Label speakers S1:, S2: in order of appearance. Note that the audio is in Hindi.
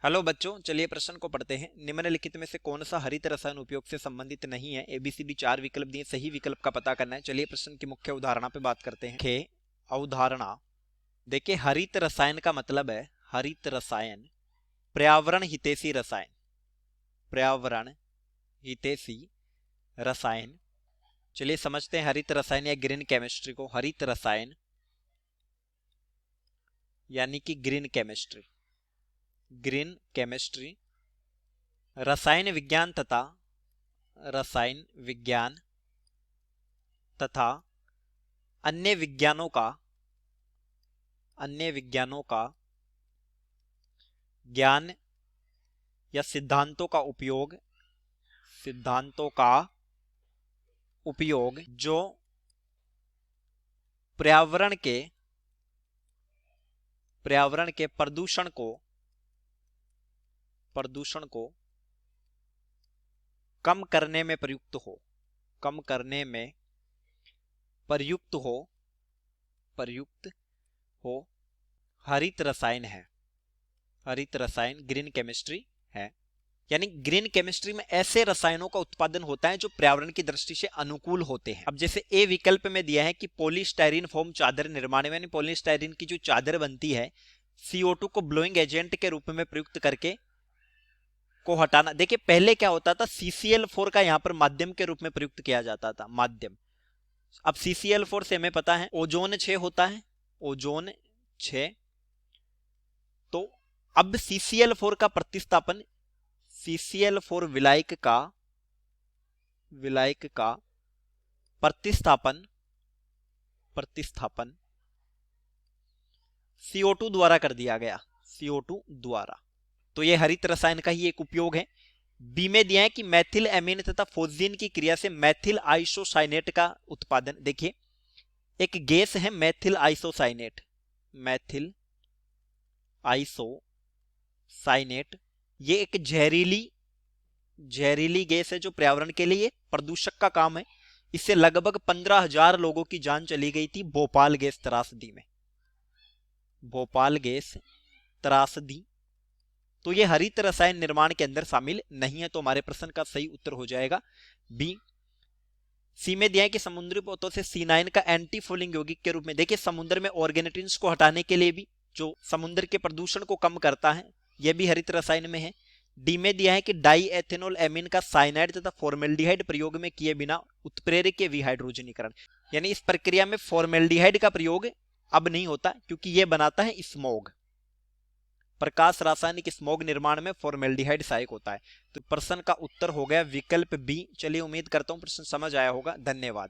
S1: हेलो बच्चों, चलिए प्रश्न को पढ़ते हैं। निम्नलिखित में से कौन सा हरित रसायन उपयोग से संबंधित नहीं है? एबीसीडी 4 विकल्प दिए, सही विकल्प का पता करना है। चलिए प्रश्न की मुख्य उदाहरणा पे बात करते हैं। खे अवधारणा देखिए, हरित रसायन का मतलब है हरित रसायन पर्यावरण हितैषी रसायन। पर्यावरण हितैषी रसायन। चलिए समझते हैं हरित रसायन या ग्रीन केमिस्ट्री को। हरित रसायन यानी कि ग्रीन केमिस्ट्री। ग्रीन केमिस्ट्री रसायन विज्ञान तथा अन्य विज्ञानों का ज्ञान या सिद्धांतों का उपयोग जो पर्यावरण के प्रदूषण को कम करने में प्रयुक्त हो हरित रसायन है। हरित रसायन ग्रीन केमिस्ट्री है। यानी ग्रीन केमिस्ट्री में ऐसे रसायनों का उत्पादन होता है जो पर्यावरण की दृष्टि से अनुकूल होते हैं। अब जैसे ए विकल्प में दिया है कि पॉलीस्टाइरीन फोम चादर निर्माण में, यानी पॉलीस्टाइरीन की जो चादर बनती है CO2 को ब्लोइंग एजेंट के रूप में प्रयुक्त करके को हटाना। देखिए पहले क्या होता था, CCl4 का यहां पर माध्यम के रूप में प्रयुक्त किया जाता था, माध्यम। अब CCl4 से हमें पता है ओजोन 6 होता है, ओजोन 6। तो अब CCl4 का प्रतिस्थापन, CCl4 विलायक का प्रतिस्थापन CO2 द्वारा कर दिया गया, CO2 द्वारा। तो यह हरित रसायन का ही एक उपयोग है। बी में दिया है कि मैथिल एमीन तथा फोस्जीन की क्रिया से मैथिल आइसोसाइनेट का उत्पादन। देखिए एक गैस है मैथिल आइसोसाइनेट, ये एक जहरीली गैस है जो पर्यावरण के लिए प्रदूषक का काम है। इससे लगभग 15,000 लोगों की जान चली गई थी भोपाल गैस त्रासदी। तो ये हरित रसायन निर्माण के अंदर शामिल नहीं है। तो हमारे प्रश्न का सही उत्तर हो जाएगा बी। सी में दिया है कि समुद्री पोतों से C9 का एंटी फूलिंग यौगिक के रूप में। देखिए समुद्र में ऑर्गेनेटिन्स को हटाने के लिए भी, जो समुद्र के प्रदूषण को कम करता है, यह भी हरित रसायन में है। डी में दिया है कि डाई एथेनॉल एमीन का साइनाइड तथा फॉर्मेल्डिहाइड प्रयोग में किए बिना उत्प्रेरक के विहाइड्रोजनीकरण, यानी इस प्रक्रिया में फॉर्मेल्डिहाइड का प्रयोग अब नहीं होता क्योंकि यह बनाता है स्मोग। प्रकाश रासायनिक स्मोग निर्माण में फॉर्मेल्डिहाइड सहायक होता है। तो प्रश्न का उत्तर हो गया विकल्प बी। चलिए उम्मीद करता हूं प्रश्न समझ आया होगा। धन्यवाद।